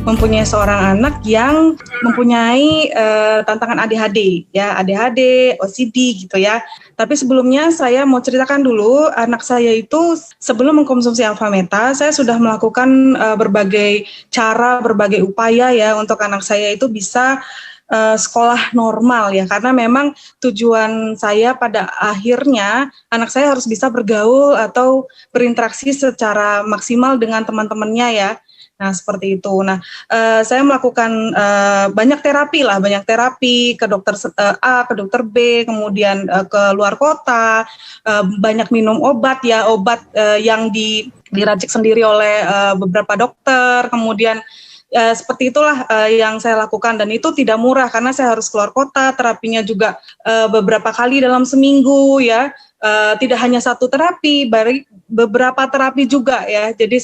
mempunyai seorang anak yang mempunyai tantangan ADHD, ya ADHD, OCD gitu ya. Tapi sebelumnya saya mau ceritakan dulu, anak saya itu sebelum mengkonsumsi Alfameta, saya sudah melakukan berbagai cara, berbagai upaya ya untuk anak saya itu bisa sekolah normal ya, karena memang tujuan saya pada akhirnya anak saya harus bisa bergaul atau berinteraksi secara maksimal dengan teman-temannya ya. Nah seperti itu. Nah saya melakukan banyak terapi ke dokter A, ke dokter B, kemudian ke luar kota, banyak minum obat yang diracik sendiri oleh beberapa dokter, kemudian seperti itulah yang saya lakukan, dan itu tidak murah karena saya harus keluar kota, terapinya juga beberapa kali dalam seminggu ya, tidak hanya satu terapi, beberapa terapi juga ya. Jadi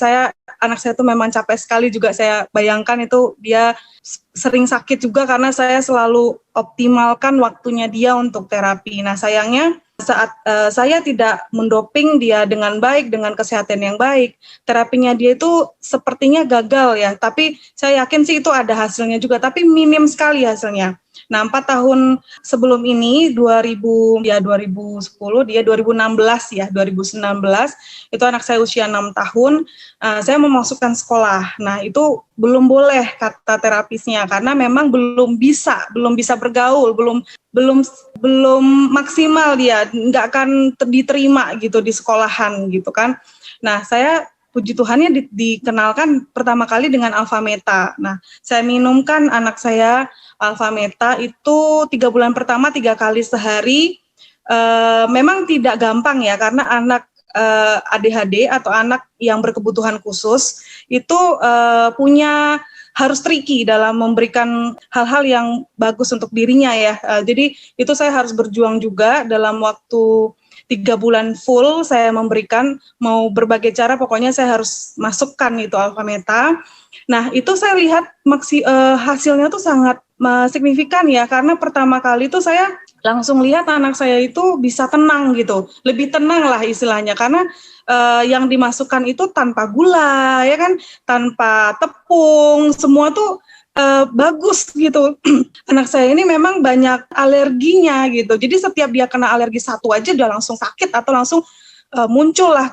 anak saya itu memang capek sekali juga, saya bayangkan itu dia sering sakit juga karena saya selalu optimalkan waktunya dia untuk terapi. Nah sayangnya saat saya tidak mendoping dia dengan baik, dengan kesehatan yang baik, terapinya dia itu sepertinya gagal ya, tapi saya yakin sih itu ada hasilnya juga, tapi minim sekali hasilnya. Nah 4 tahun sebelum ini, 2010, dia 2016 ya, 2019, itu anak saya usia 6 tahun, saya memasukkan sekolah. Nah itu belum boleh kata terapisnya, karena memang belum bisa bergaul, belum maksimal dia, nggak akan diterima gitu di sekolahan gitu kan. Nah saya puji Tuhannya dikenalkan pertama kali dengan Alfameta. Nah saya minumkan anak saya Alfameta itu 3 bulan pertama 3 kali sehari. Memang tidak gampang ya, karena anak ADHD atau anak yang berkebutuhan khusus itu harus tricky dalam memberikan hal-hal yang bagus untuk dirinya ya. Jadi itu saya harus berjuang juga dalam waktu 3 bulan full saya memberikan, mau berbagai cara, pokoknya saya harus masukkan itu Alfameta. Nah itu saya lihat hasilnya tuh sangat signifikan ya, karena pertama kali itu saya langsung lihat anak saya itu bisa tenang gitu, lebih tenang lah istilahnya, karena yang dimasukkan itu tanpa gula ya kan, tanpa tepung, semua tuh bagus gitu. Anak saya ini memang banyak alerginya gitu, jadi setiap dia kena alergi satu aja dia langsung sakit atau langsung muncullah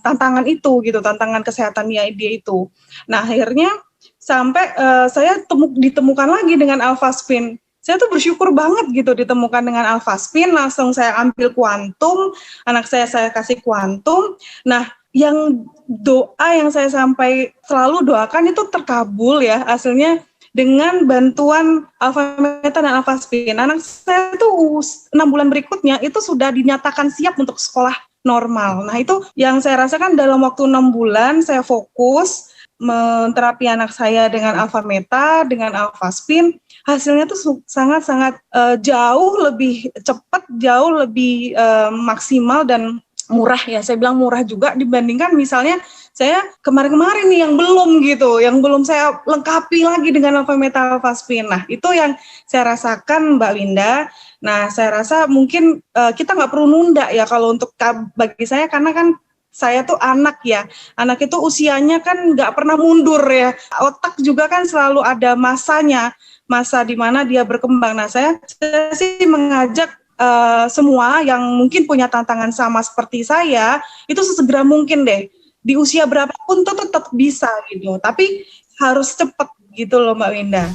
tantangan itu gitu, tantangan kesehatannya dia itu. Nah akhirnya sampai saya ditemukan lagi dengan Alfaspin. Saya tuh bersyukur banget gitu ditemukan dengan Alfaspin, langsung saya ambil kuantum, anak saya kasih kuantum. Nah, yang doa yang saya selalu doakan itu terkabul ya, hasilnya dengan bantuan Alfameta dan Alfaspin. Anak saya tuh 6 bulan berikutnya itu sudah dinyatakan siap untuk sekolah normal. Nah, itu yang saya rasakan dalam waktu 6 bulan saya fokus menterapi anak saya dengan Alfameta, dengan Alfaspin. Hasilnya tuh sangat-sangat jauh lebih cepat, jauh lebih maksimal dan murah ya. Saya bilang murah juga dibandingkan misalnya saya kemarin-kemarin nih yang belum saya lengkapi lagi dengan Alfameta, Alfaspin. Nah itu yang saya rasakan Mbak Winda. Nah saya rasa mungkin kita nggak perlu nunda ya kalau untuk bagi saya, karena kan saya tuh anak ya, anak itu usianya kan nggak pernah mundur ya, otak juga kan selalu ada masanya, masa di mana dia berkembang. Nah saya sih mengajak semua yang mungkin punya tantangan sama seperti saya, itu sesegera mungkin deh, di usia berapapun tuh tetap bisa gitu, tapi harus cepat gitu loh Mbak Winda.